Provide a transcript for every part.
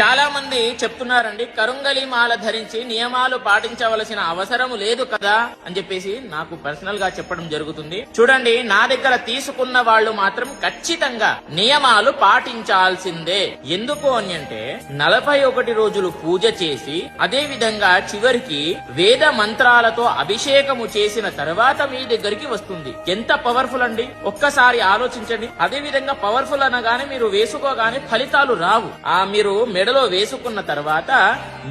చాలా మంది చెప్తున్నారండి, కరుంగలి మాల ధరించి నియమాలు పాటించవలసిన అవసరం లేదు కదా అని చెప్పేసి నాకు పర్సనల్ గా చెప్పడం జరుగుతుంది. చూడండి, నా దగ్గర తీసుకున్న వాళ్ళు మాత్రం ఖచ్చితంగా నియమాలు పాటించాల్సిందే. ఎందుకు అని అంటే 41 రోజులు పూజ చేసి అదే విధంగా చివరికి వేద మంత్రాలతో అభిషేకము చేసిన తర్వాత మీ దగ్గరికి వస్తుంది. ఎంత పవర్ఫుల్ అండి, ఒక్కసారి ఆలోచించండి. అదే విధంగా పవర్ఫుల్ అనగానే మీరు వేసుకోగానే ఫలితాలు రావు. మీరు మెడలో వేసుకున్న తర్వాత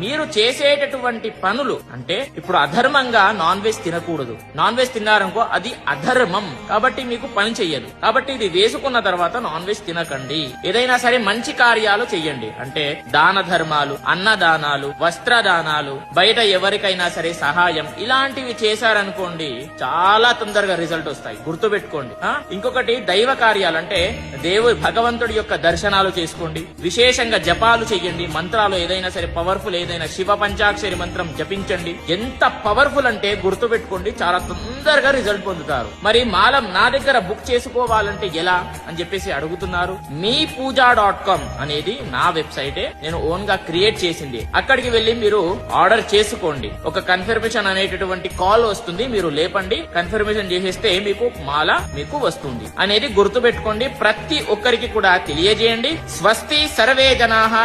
మీరు చేసేటటువంటి పనులు అంటే ఇప్పుడు అధర్మంగా నాన్ వెజ్ తినకూడదు. నాన్ వెజ్ తిన్నారనుకో అది అధర్మం, కాబట్టి మీకు పని చెయ్యదు. కాబట్టి ఇది వేసుకున్న తర్వాత నాన్ వెజ్ తినకండి. ఏదైనా సరే మంచి కార్యాలు చెయ్యండి, అంటే దాన ధర్మాలు, అన్నదానాలు, వస్త్రదానాలు, బయట ఎవరికైనా సరే సహాయం, ఇలాంటివి చేశారనుకోండి చాలా తొందరగా రిజల్ట్ వస్తాయి. గుర్తుపెట్టుకోండి. ఇంకొకటి దైవ కార్యాలు, అంటే భగవంతుడి యొక్క దర్శనాలు చేసుకోండి, విశేషంగా జపాలు చెయ్యండి, మంత్రాలు ఏదైనా సరే పవర్ఫుల్, ఏదైనా శివ పంచాక్షరి మంత్రం జపించండి. ఎంత పవర్ఫుల్ అంటే గుర్తుపెట్టుకోండి, చాలా తొందరగా రిజల్ట్ పొందుతారు. మరి మాలం నా దగ్గర బుక్ చేసుకోవాలంటే ఎలా అని చెప్పేసి అడుగుతున్నారు. meepuja.com అనేది నా వెబ్సైటే, నేను ఓన్ గా క్రియేట్ చేసింది. అక్కడికి వెళ్లి మీరు ఆర్డర్ చేసుకోండి. ఒక కన్ఫర్మేషన్ అనేటటువంటి కాల్ వస్తుంది, మీరు లేపండి, కన్ఫర్మేషన్ చేసేస్తే మీకు మాల మీకు వస్తుంది అనేది గుర్తుపెట్టుకోండి. ప్రతి ఒక్కరికి కూడా తెలియజేయండి. స్వస్తి సర్వే జనాః